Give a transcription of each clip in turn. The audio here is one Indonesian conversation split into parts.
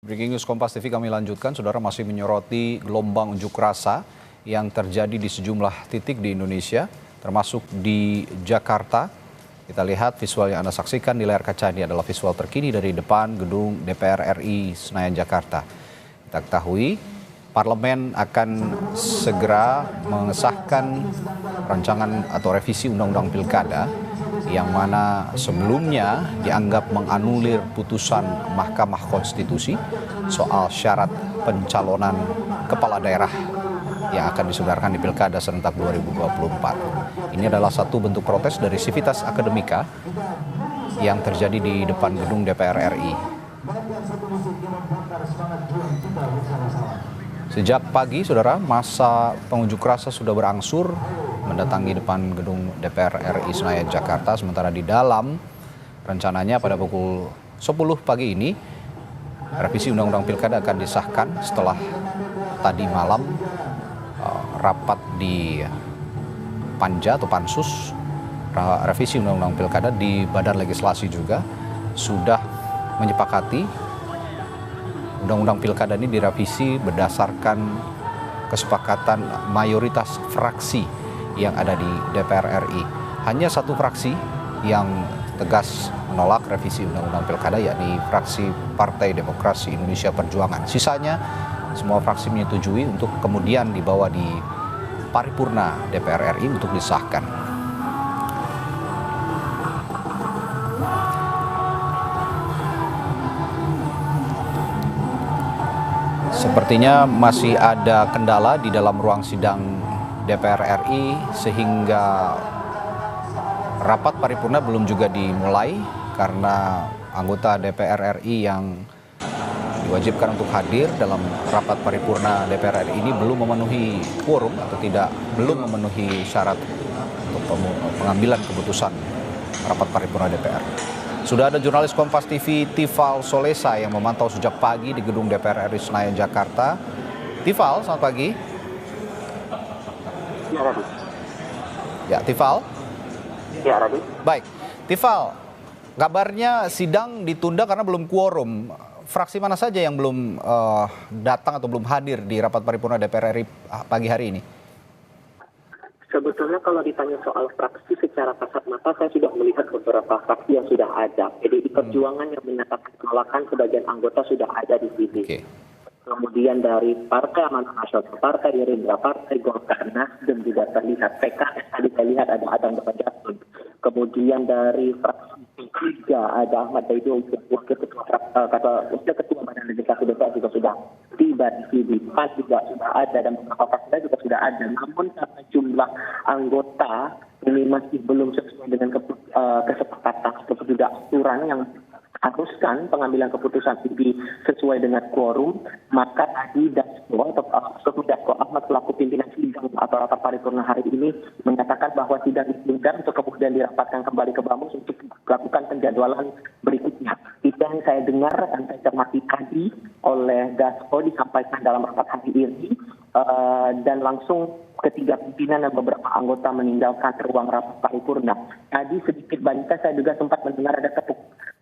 Breaking News Kompas TV kami lanjutkan, saudara masih menyoroti gelombang unjuk rasa yang terjadi di sejumlah titik di Indonesia, termasuk di Jakarta. Kita lihat visual yang Anda saksikan di layar kaca ini adalah visual terkini dari depan gedung DPR RI Senayan, Jakarta. Kita ketahui Parlemen akan segera mengesahkan rancangan atau revisi Undang-Undang Pilkada yang mana sebelumnya dianggap menganulir putusan Mahkamah Konstitusi soal syarat pencalonan kepala daerah yang akan diselenggarakan di Pilkada serentak 2024. Ini adalah satu bentuk protes dari Civitas Akademika yang terjadi di depan gedung DPR RI. Sejak pagi, saudara, masa pengunjuk rasa sudah berangsur mendatangi depan gedung DPR RI Senayan, Jakarta. Sementara di dalam, rencananya pada pukul 10 pagi ini, revisi Undang-Undang Pilkada akan disahkan setelah tadi malam rapat di Panja atau Pansus, revisi Undang-Undang Pilkada di Badan Legislasi juga sudah menyepakati Undang-Undang Pilkada ini direvisi berdasarkan kesepakatan mayoritas fraksi yang ada di DPR RI. Hanya satu fraksi yang tegas menolak revisi Undang-Undang Pilkada, yakni fraksi Partai Demokrasi Indonesia Perjuangan. Sisanya semua fraksi menyetujui untuk kemudian dibawa di paripurna DPR RI untuk disahkan. Sepertinya masih ada kendala di dalam ruang sidang DPR RI sehingga rapat paripurna belum juga dimulai karena anggota DPR RI yang diwajibkan untuk hadir dalam rapat paripurna DPR RI ini belum memenuhi quorum atau belum memenuhi syarat untuk pengambilan keputusan rapat paripurna DPR. Sudah ada jurnalis Kompas TV Tifal Solesa yang memantau sejak pagi di gedung DPR RI Senayan, Jakarta. Tifal, selamat pagi. Ya, Radi. Ya, Tifal. Ya, Radi. Baik, Tifal, kabarnya sidang ditunda karena belum quorum. Fraksi mana saja yang belum datang atau belum hadir di rapat paripurna DPR RI pagi hari ini? Sebetulnya kalau ditanya soal fraksi secara kasat mata, saya sudah melihat beberapa fraksi yang sudah ada. PDI Perjuangan yang menyatakan penolakan, sebagian anggota sudah ada di sini. Okay. Kemudian dari Partai Amanat Nasional, Partai Gerindra, Partai Golkar, Nasdem juga terlihat. PKS tadi saya lihat ada Adam Bajatun. Kemudian dari fraksi P3 ada Ahmad Daido, wakil ketua Badan Legislasi DPR juga sudah tiba di sini. PAN juga sudah ada dan beberapa fraksi juga sudah ada. Namun karena jumlah anggota ini masih belum sesuai dengan kesepakatan atau juga aturan yang haruskan pengambilan keputusan ini sesuai dengan quorum, maka tadi Dasko Ahmad selaku pimpinan sidang atau rapat paripurna hari ini menyatakan bahwa sidang ditunda untuk kemudian dirapatkan kembali ke Bamus untuk melakukan penjadwalan berikutnya. Itu yang saya dengar dan saya cermati tadi oleh Dasko disampaikan dalam rapat hari ini, dan langsung ketiga pimpinan dan beberapa anggota meninggalkan ruang rapat paripurna. Tadi sedikit banyak saya juga sempat mendengar ada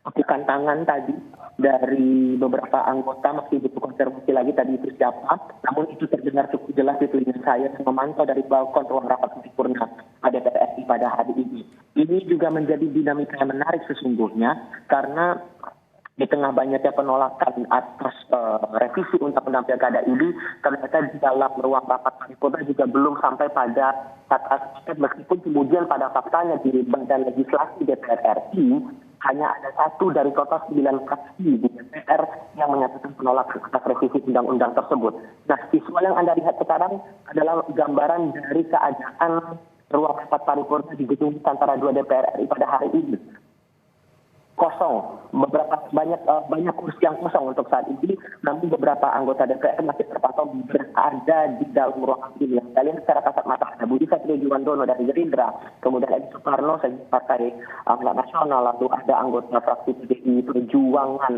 tepukan tangan tadi dari beberapa anggota, masih butuh konfirmasi lagi tadi itu siapa, namun itu terdengar cukup jelas di telinga saya yang memantau dari balkon ruang rapat paripurna DPR RI pada hari ini. Ini juga menjadi dinamika yang menarik sesungguhnya karena di tengah banyaknya penolakan atas revisi Undang-Undang Pilkada ini, ternyata di dalam ruang rapat paripurna juga belum sampai pada kata-kata, meskipun kemudian pada faktanya di Badan Legislasi DPR RI hanya ada satu dari total 9 fraksi di DPR yang menyatakan penolakan atas revisi undang-undang tersebut. Nah, visual yang Anda lihat sekarang adalah gambaran dari keadaan ruang rapat paripurna di gedung antara dua DPR RI pada hari ini. Kosong, banyak kursi yang kosong untuk saat ini, namun beberapa anggota DPR masih terpantau berada di dalam ruangan ini. Kalian secara kasat mata ada Budi Satriojiwandono dari Gerindra, kemudian Edi Suparno dari Partai Amanat Nasional, lalu ada anggota fraksi PDI Perjuangan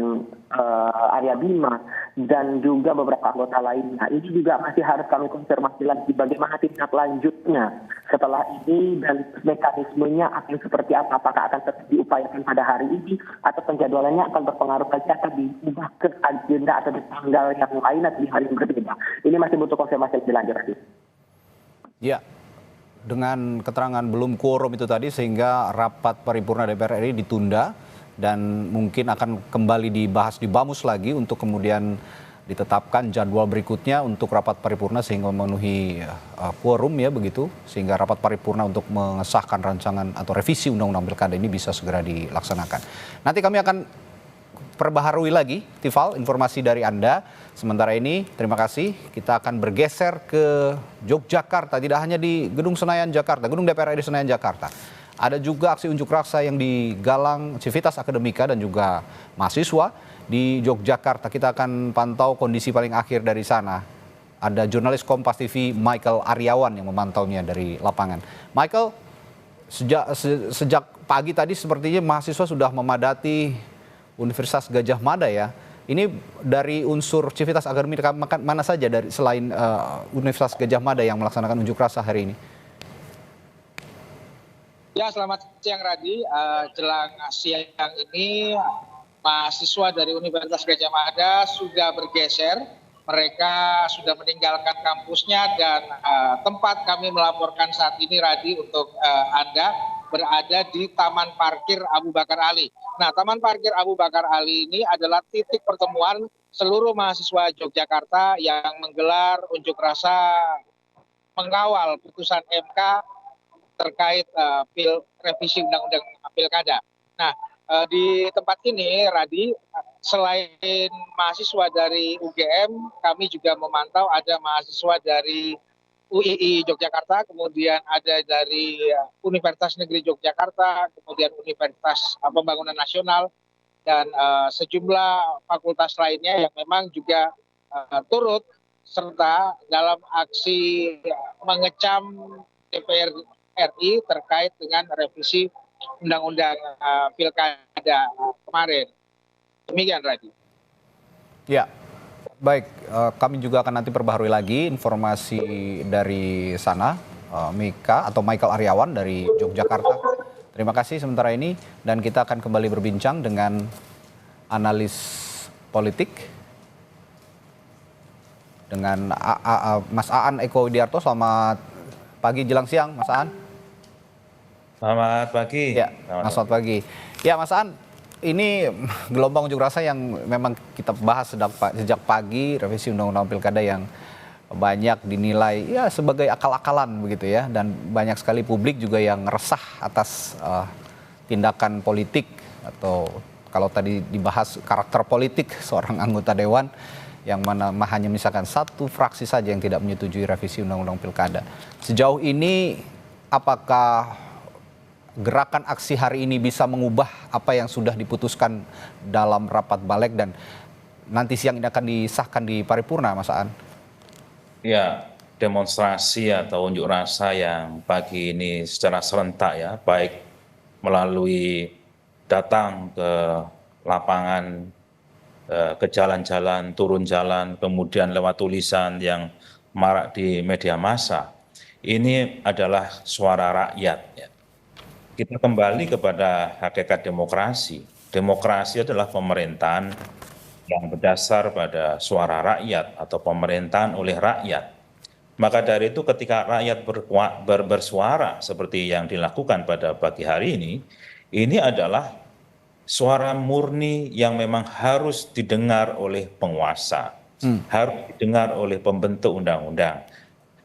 Arya Bima, dan juga beberapa anggota lainnya. Ini juga masih harus kami konfirmasi lagi bagaimana tindak lanjutnya setelah ini dan mekanismenya akan seperti apa, apakah akan tetap diupayakan pada hari ini nanti atau penjadwalannya akan berpengaruh lagi akan diubah ke agenda atau di tanggal yang lain atau di hari yang berbeda. Ini masih butuh konfirmasi lebih lanjut lagi. Ya, dengan keterangan belum quorum itu tadi sehingga rapat paripurna DPR RI ditunda dan mungkin akan kembali dibahas di Bamus lagi untuk kemudian ditetapkan jadwal berikutnya untuk rapat paripurna sehingga memenuhi quorum ya begitu, sehingga rapat paripurna untuk mengesahkan rancangan atau revisi Undang-Undang Pilkada ini bisa segera dilaksanakan. Nanti kami akan perbaharui lagi, Tifal, informasi dari Anda. Sementara ini, terima kasih. Kita akan bergeser ke Yogyakarta, tidak hanya di Gedung Senayan Jakarta, Gedung DPR RI Senayan Jakarta. Ada juga aksi unjuk rasa yang digalang Civitas Akademika dan juga mahasiswa di Yogyakarta. Kita akan pantau kondisi paling akhir dari sana. Ada jurnalis Kompas TV Michael Aryawan yang memantaunya dari lapangan. Michael, sejak pagi tadi sepertinya mahasiswa sudah memadati Universitas Gadjah Mada ya. Ini dari unsur Civitas Akademika mana saja dari selain Universitas Gadjah Mada yang melaksanakan unjuk rasa hari ini? Ya, selamat siang Radi. Jelang siang ini mahasiswa dari Universitas Gadjah Mada sudah bergeser. Mereka sudah meninggalkan kampusnya dan tempat kami melaporkan saat ini Radi untuk Anda berada di Taman Parkir Abu Bakar Ali. Nah, Taman Parkir Abu Bakar Ali ini adalah titik pertemuan seluruh mahasiswa Yogyakarta yang menggelar unjuk rasa mengawal putusan MK terkait revisi Undang-Undang Pilkada. Nah, di tempat ini, Radi, selain mahasiswa dari UGM, kami juga memantau ada mahasiswa dari UII Yogyakarta, kemudian ada dari Universitas Negeri Yogyakarta, kemudian Universitas Pembangunan Nasional, dan sejumlah fakultas lainnya yang memang juga turut serta dalam aksi mengecam DPR RI terkait dengan revisi Undang-Undang Pilkada kemarin. Demikian, Radi. Ya, baik. Kami juga akan nanti perbaharui lagi informasi dari sana, Mika atau Michael Aryawan dari Yogyakarta. Terima kasih sementara ini dan kita akan kembali berbincang dengan analis politik dengan Mas Aan Eko Widiarto. Selamat pagi jelang siang, Mas Aan. Selamat pagi. Ya, selamat pagi. Ya, Mas Aan, ini gelombang unjuk rasa yang memang kita bahas sejak pagi, revisi Undang-Undang Pilkada yang banyak dinilai ya sebagai akal-akalan begitu ya, dan banyak sekali publik juga yang resah atas tindakan politik atau kalau tadi dibahas karakter politik seorang anggota dewan yang mana hanya misalkan satu fraksi saja yang tidak menyetujui revisi Undang-Undang Pilkada. Sejauh ini apakah gerakan aksi hari ini bisa mengubah apa yang sudah diputuskan dalam rapat balik dan nanti siang ini akan disahkan di paripurna, Mas Aan? Ya, demonstrasi atau unjuk rasa yang pagi ini secara serentak ya, baik melalui datang ke lapangan, ke jalan-jalan, turun jalan, kemudian lewat tulisan yang marak di media massa. Ini adalah suara rakyat ya. Kita kembali kepada hakikat demokrasi. Demokrasi adalah pemerintahan yang berdasar pada suara rakyat atau pemerintahan oleh rakyat. Maka dari itu ketika rakyat bersuara seperti yang dilakukan pada pagi hari ini adalah suara murni yang memang harus didengar oleh penguasa, harus didengar oleh pembentuk undang-undang,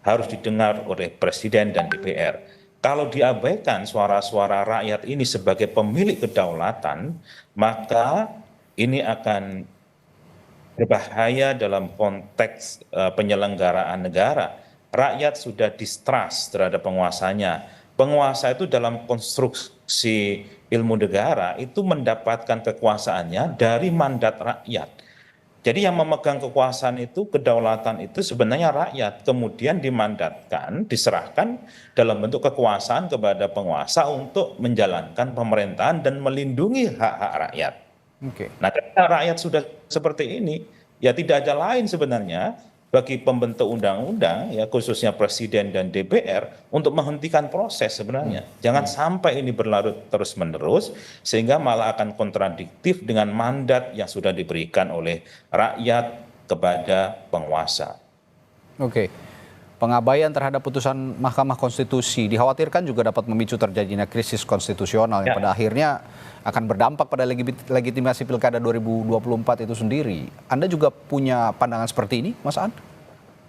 harus didengar oleh Presiden dan DPR. Kalau diabaikan suara-suara rakyat ini sebagai pemilik kedaulatan, maka ini akan berbahaya dalam konteks penyelenggaraan negara. Rakyat sudah distrust terhadap penguasanya. Penguasa itu dalam konstruksi ilmu negara itu mendapatkan kekuasaannya dari mandat rakyat. Jadi yang memegang kekuasaan itu, kedaulatan itu sebenarnya rakyat. Kemudian dimandatkan, diserahkan dalam bentuk kekuasaan kepada penguasa untuk menjalankan pemerintahan dan melindungi hak-hak rakyat. Oke. Nah, ketika rakyat sudah seperti ini, ya tidak ada lain sebenarnya bagi pembentuk undang-undang, ya khususnya Presiden dan DPR, untuk menghentikan proses sebenarnya. Jangan sampai ini berlarut terus-menerus, sehingga malah akan kontradiktif dengan mandat yang sudah diberikan oleh rakyat kepada penguasa. Oke. Pengabaian terhadap putusan Mahkamah Konstitusi dikhawatirkan juga dapat memicu terjadinya krisis konstitusional yang pada akhirnya akan berdampak pada legitimasi Pilkada 2024 itu sendiri. Anda juga punya pandangan seperti ini, Mas An?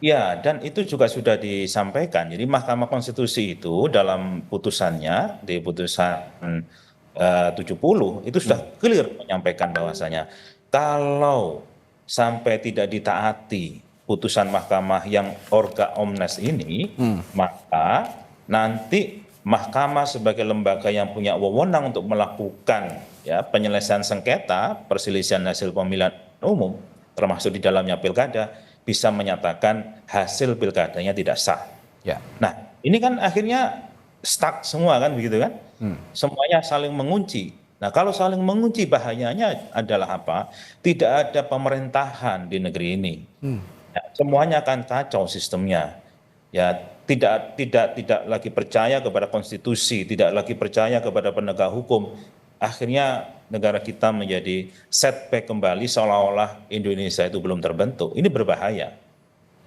Ya, dan itu juga sudah disampaikan. Jadi Mahkamah Konstitusi itu dalam putusannya, di putusan 70, itu sudah clear menyampaikan bahwasanya kalau sampai tidak ditaati putusan mahkamah yang orga omnes ini, maka nanti mahkamah sebagai lembaga yang punya wewenang untuk melakukan ya penyelesaian sengketa perselisihan hasil pemilihan umum, termasuk di dalamnya pilkada, bisa menyatakan hasil pilkadanya tidak sah. Ya. Nah, ini kan akhirnya stuck semua kan begitu kan? Semuanya saling mengunci. Nah, kalau saling mengunci bahayanya adalah apa? Tidak ada pemerintahan di negeri ini. Ya, semuanya akan kacau sistemnya. Ya, tidak lagi percaya kepada konstitusi, tidak lagi percaya kepada penegak hukum. Akhirnya negara kita menjadi setback kembali seolah-olah Indonesia itu belum terbentuk. Ini berbahaya.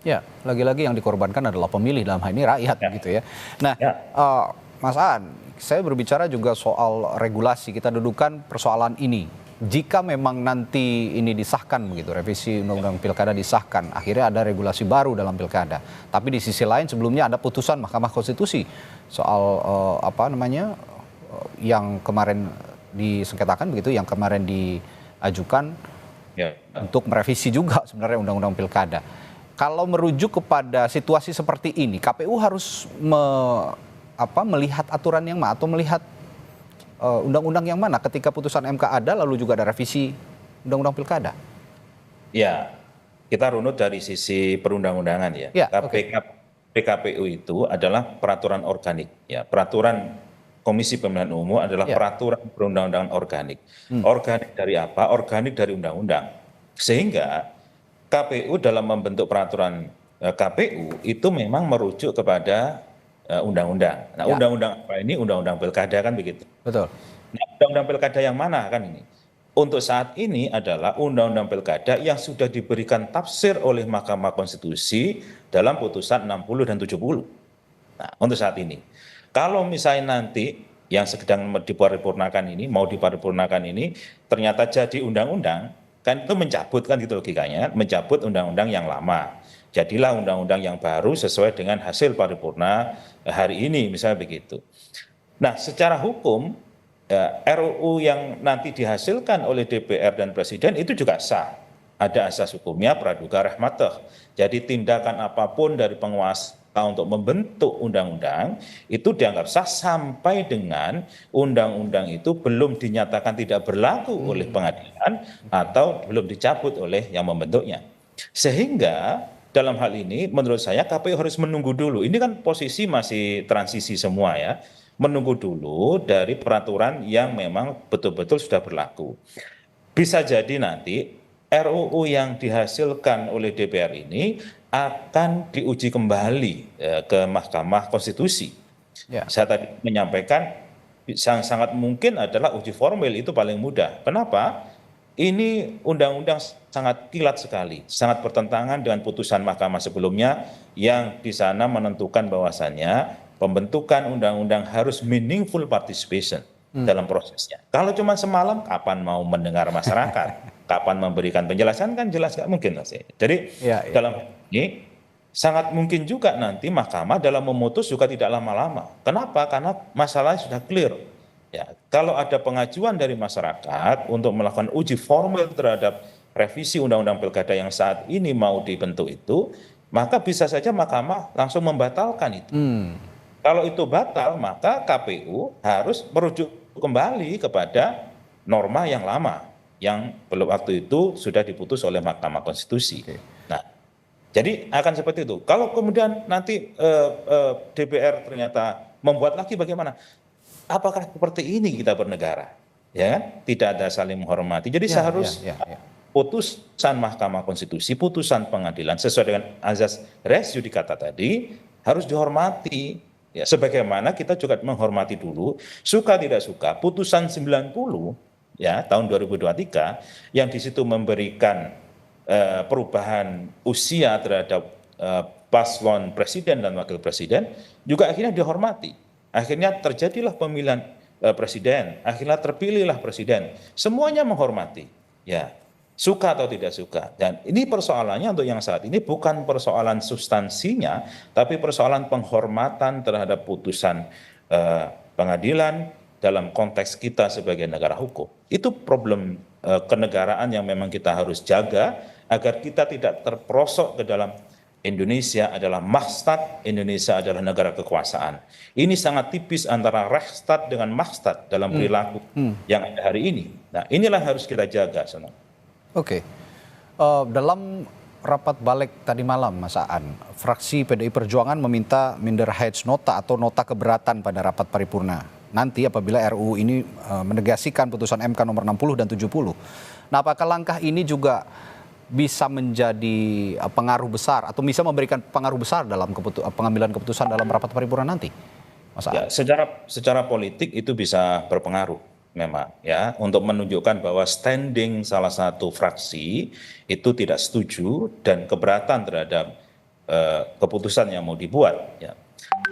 Ya, lagi-lagi yang dikorbankan adalah pemilih, dalam hal ini rakyat gitu ya. Nah, Mas An, saya berbicara juga soal regulasi. Kita dudukan persoalan ini. Jika memang nanti ini disahkan begitu, revisi Undang-Undang Pilkada disahkan, akhirnya ada regulasi baru dalam Pilkada. Tapi di sisi lain sebelumnya ada putusan Mahkamah Konstitusi soal yang kemarin disengketakan begitu, yang kemarin diajukan untuk merevisi juga sebenarnya Undang-Undang Pilkada. Kalau merujuk kepada situasi seperti ini, KPU harus melihat aturan yang mana atau melihat undang-undang yang mana ketika putusan MK ada lalu juga ada revisi Undang-Undang Pilkada? Ya, kita runut dari sisi perundang-undangan ya. PKPU itu adalah peraturan organik ya. Peraturan Komisi Pemilihan Umum adalah peraturan perundang-undangan organik. Organik dari apa? Organik dari undang-undang. Sehingga KPU dalam membentuk peraturan KPU itu memang merujuk kepada undang-undang. Nah, undang-undang apa ini? Undang-undang Pilkada kan begitu. Betul. Nah, undang-undang Pilkada yang mana kan ini? Untuk saat ini adalah undang-undang Pilkada yang sudah diberikan tafsir oleh Mahkamah Konstitusi dalam putusan 60 dan 70. Nah, untuk saat ini. Kalau misalnya nanti yang sedang diparipurnakan ini, mau diparipurnakan ini, ternyata jadi undang-undang, kan itu mencabut kan gitu logikanya, mencabut undang-undang yang lama. Jadilah undang-undang yang baru sesuai dengan hasil paripurna hari ini, misalnya begitu. Nah, secara hukum, RUU yang nanti dihasilkan oleh DPR dan Presiden itu juga sah. Ada asas hukumnya praduga rahmatah. Jadi tindakan apapun dari penguasa untuk membentuk undang-undang itu dianggap sah sampai dengan undang-undang itu belum dinyatakan tidak berlaku oleh pengadilan atau belum dicabut oleh yang membentuknya. Sehingga dalam hal ini menurut saya KPU harus menunggu dulu. Ini kan posisi masih transisi semua ya. Menunggu dulu dari peraturan yang memang betul-betul sudah berlaku. Bisa jadi nanti RUU yang dihasilkan oleh DPR ini akan diuji kembali ke Mahkamah Konstitusi. Saya tadi menyampaikan yang sangat mungkin adalah uji formil, itu paling mudah. Kenapa? Ini undang-undang sangat kilat sekali, sangat bertentangan dengan putusan mahkamah sebelumnya yang di sana menentukan bahwasannya pembentukan undang-undang harus meaningful participation dalam prosesnya. Kalau cuma semalam, kapan mau mendengar masyarakat? Kapan memberikan penjelasan kan jelas nggak mungkin. Jadi dalam ini sangat mungkin juga nanti mahkamah dalam memutus juga tidak lama-lama. Kenapa? Karena masalahnya sudah clear. Ya, kalau ada pengajuan dari masyarakat untuk melakukan uji formil terhadap revisi Undang-Undang Pilkada yang saat ini mau dibentuk itu, maka bisa saja mahkamah langsung membatalkan itu. Kalau itu batal, maka KPU harus merujuk kembali kepada norma yang lama yang belum waktu itu sudah diputus oleh Mahkamah Konstitusi. Nah, jadi akan seperti itu. Kalau kemudian nanti DPR ternyata membuat lagi, bagaimana? Apakah seperti ini kita bernegara? Ya kan? Tidak ada saling menghormati. Jadi seharusnya putusan Mahkamah Konstitusi, putusan pengadilan sesuai dengan azas res judicata tadi harus dihormati. Ya, sebagaimana kita juga menghormati dulu, suka tidak suka, putusan 90 ya tahun 2023 yang di situ memberikan perubahan usia terhadap paslon presiden dan wakil presiden juga akhirnya dihormati. Akhirnya terjadilah pemilihan presiden, akhirnya terpilihlah presiden. Semuanya menghormati. Ya, suka atau tidak suka. Dan ini persoalannya untuk yang saat ini bukan persoalan substansinya, tapi persoalan penghormatan terhadap putusan pengadilan dalam konteks kita sebagai negara hukum. Itu problem kenegaraan yang memang kita harus jaga agar kita tidak terperosok ke dalam Indonesia adalah mahstat, Indonesia adalah negara kekuasaan. Ini sangat tipis antara Reichstat dengan mahstat dalam perilaku yang ada hari ini. Nah, inilah harus kita jaga. Oke. Dalam rapat balik tadi malam, Mas Aan, fraksi PDI Perjuangan meminta Minderheitsnota atau nota keberatan pada rapat paripurna nanti apabila RUU ini menegasikan putusan MK nomor 60 dan 70. Nah, apakah langkah ini juga bisa menjadi pengaruh besar atau bisa memberikan pengaruh besar dalam pengambilan keputusan dalam rapat paripurna nanti, Mas Aan? Ya, secara politik itu bisa berpengaruh memang ya, untuk menunjukkan bahwa standing salah satu fraksi itu tidak setuju dan keberatan terhadap keputusan yang mau dibuat ya.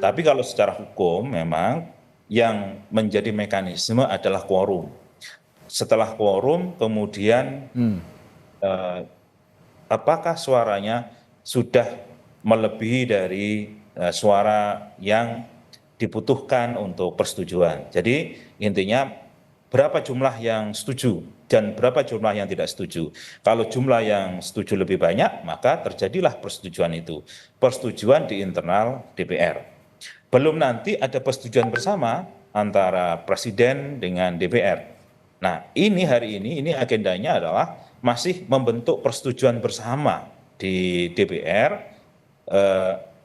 Tapi kalau secara hukum memang yang menjadi mekanisme adalah quorum. Setelah quorum kemudian apakah suaranya sudah melebihi dari suara yang dibutuhkan untuk persetujuan. Jadi intinya berapa jumlah yang setuju dan berapa jumlah yang tidak setuju. Kalau jumlah yang setuju lebih banyak, maka terjadilah persetujuan itu. Persetujuan di internal DPR. Belum nanti ada persetujuan bersama antara Presiden dengan DPR. Nah, hari ini agendanya adalah masih membentuk persetujuan bersama di DPR,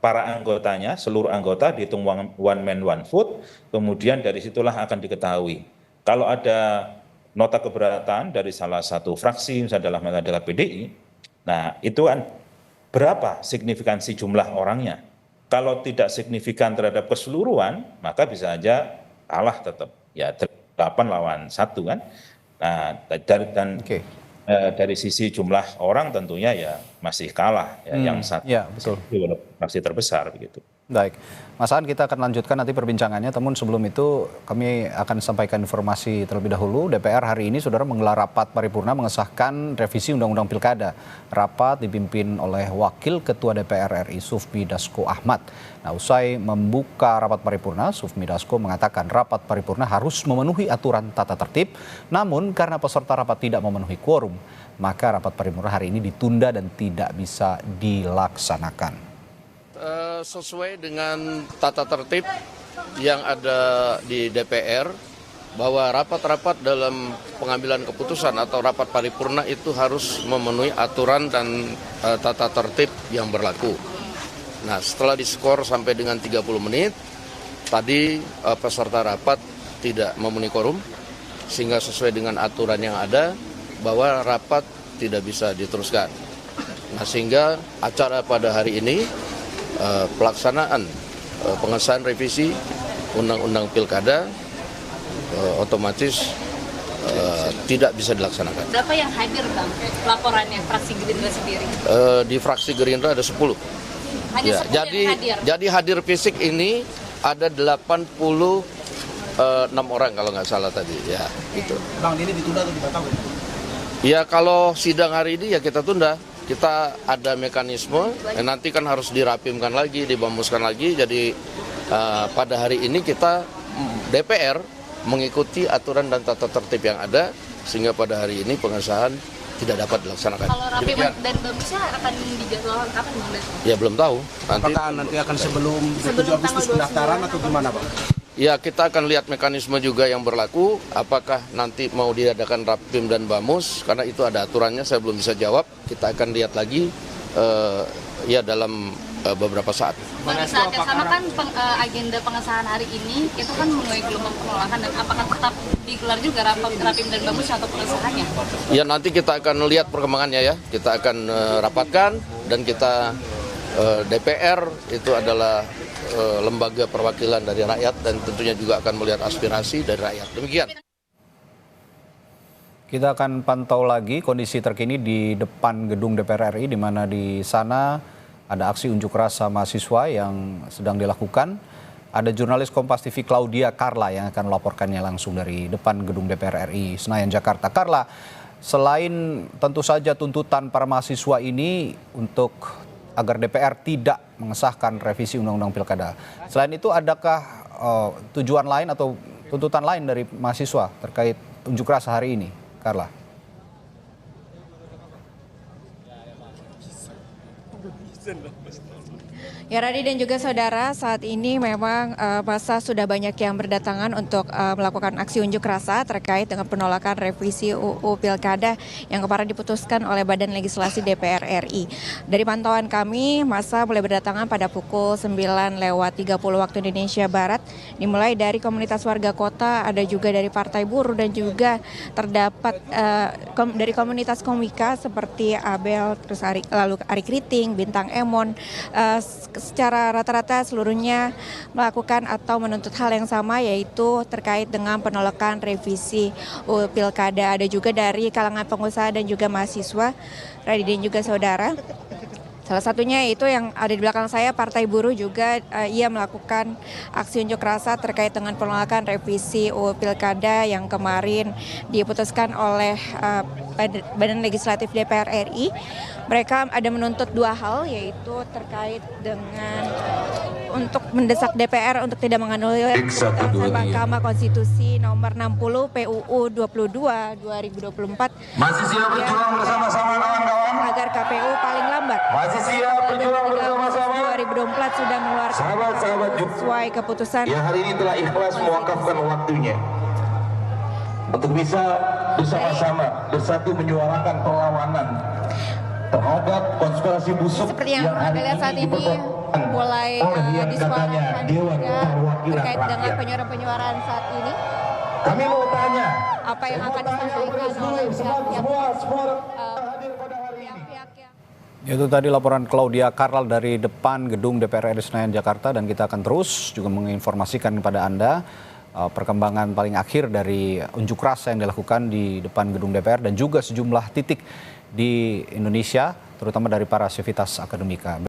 para anggotanya, seluruh anggota dihitung one man one vote, kemudian dari situlah akan diketahui. Kalau ada nota keberatan dari salah satu fraksi, misalnya dalam hal adalah PDI, nah itu kan berapa signifikansi jumlah orangnya. Kalau tidak signifikan terhadap keseluruhan, maka bisa aja kalah tetap. Ya 8 lawan 1 kan. Nah, dari sisi jumlah orang tentunya ya masih kalah ya, yang satu ya, betul. Fraksi terbesar begitu. Baik, Mas Aan, kita akan lanjutkan nanti perbincangannya. Namun sebelum itu kami akan sampaikan informasi terlebih dahulu. DPR hari ini, saudara, menggelar rapat paripurna mengesahkan revisi Undang-Undang Pilkada. Rapat dipimpin oleh Wakil Ketua DPR RI Sufmi Dasko Ahmad. Nah, usai membuka rapat paripurna, Sufmi Dasko mengatakan rapat paripurna harus memenuhi aturan tata tertib. Namun karena peserta rapat tidak memenuhi quorum, maka rapat paripurna hari ini ditunda dan tidak bisa dilaksanakan. Sesuai dengan tata tertib yang ada di DPR, bahwa rapat-rapat dalam pengambilan keputusan atau rapat paripurna itu harus memenuhi aturan dan tata tertib yang berlaku. Nah, setelah diskor sampai dengan 30 menit, tadi peserta rapat tidak memenuhi quorum, sehingga sesuai dengan aturan yang ada bahwa rapat tidak bisa diteruskan. Nah, sehingga acara pada hari ini pelaksanaan pengesahan revisi Undang-Undang Pilkada otomatis tidak bisa dilaksanakan. Berapa yang hadir, Bang, laporannya fraksi Gerindra sendiri? Di fraksi Gerindra ada 10. Hanya 10 yang hadir? Jadi hadir fisik ini ada 86 orang kalau nggak salah tadi. Ya, gitu. Bang, ini ditunda atau dibatalkan? Ya, kalau sidang hari ini ya kita tunda. Kita ada mekanisme, nanti kan harus dirapimkan lagi, dibamuskan lagi. Jadi pada hari ini kita DPR mengikuti aturan dan tata tertib yang ada, sehingga pada hari ini pengesahan tidak dapat dilaksanakan. Kalau rapim dan bamusnya akan dijadwalkan kapan, Bang? Ya belum tahu. Apakah nanti akan sebelum 7 Agustus pendaftaran atau gimana, Bang? Ya, kita akan lihat mekanisme juga yang berlaku, apakah nanti mau diadakan rapim dan bamus, karena itu ada aturannya, saya belum bisa jawab. Kita akan lihat lagi ya dalam beberapa saat. Bang, di saat yang sama kan agenda pengesahan hari ini itu kan menuai gelombang penolakan, dan apakah tetap digelar juga rapat Rapim dan Bamus atau pengesahannya? Ya, nanti kita akan lihat perkembangannya ya. Kita akan rapatkan, dan kita DPR itu adalah lembaga perwakilan dari rakyat, dan tentunya juga akan melihat aspirasi dari rakyat. Demikian. Kita akan pantau lagi kondisi terkini di depan gedung DPR RI, di mana di sana ada aksi unjuk rasa mahasiswa yang sedang dilakukan. Ada jurnalis Kompas TV Claudia Carla yang akan melaporkannya langsung dari depan gedung DPR RI Senayan, Jakarta. Carla, selain tentu saja tuntutan para mahasiswa ini untuk agar DPR tidak mengesahkan revisi Undang-Undang Pilkada, selain itu adakah tujuan lain atau tuntutan lain dari mahasiswa terkait unjuk rasa hari ini, Carla? Ya, Radi dan juga saudara, saat ini memang masa sudah banyak yang berdatangan untuk melakukan aksi unjuk rasa terkait dengan penolakan revisi UU Pilkada yang kemarin diputuskan oleh Badan Legislasi DPR RI. Dari pantauan kami, masa mulai berdatangan pada pukul 9:30 waktu Indonesia Barat, dimulai dari komunitas warga kota, ada juga dari Partai Buruh, dan juga terdapat dari komunitas komika seperti Abel, terus lalu Ari Kriting, Bintang Emon. Secara rata-rata seluruhnya melakukan atau menuntut hal yang sama, yaitu terkait dengan penolakan revisi UU Pilkada. Ada juga dari kalangan pengusaha dan juga mahasiswa, Radi dan juga saudara. Salah satunya itu yang ada di belakang saya, Partai Buruh juga ia melakukan aksi unjuk rasa terkait dengan penolakan revisi UU Pilkada yang kemarin diputuskan oleh Badan Legislatif DPR RI. Mereka ada menuntut dua hal, yaitu terkait dengan untuk mendesak DPR untuk tidak menganulir putusan Mahkamah Konstitusi nomor 60 PUU 22/2024. Masih siap berjuang bersama-sama kawan-kawan? Agar KPU paling lambat Masih siap berjuang bersama-sama? 2024 sudah mengeluarkan Sahabat-sahabat sesuai keputusan yang hari ini telah ikhlas mewakafkan waktunya untuk bisa bersama-sama bersatu menyuarakan perlawanan terhadap konspirasi busuk seperti yang hari Anda lihat saat ini mulai disuarakan juga terkait dengan penyuaran-penyuaran saat ini. Kami mau tanya, apa yang akan disampaikan oleh pihak-pihak yang Itu tadi laporan Claudia Carla dari depan gedung DPR RI Senayan, Jakarta, dan kita akan terus juga menginformasikan kepada Anda perkembangan paling akhir dari unjuk rasa yang dilakukan di depan gedung DPR dan juga sejumlah titik di Indonesia, terutama dari para sivitas akademika.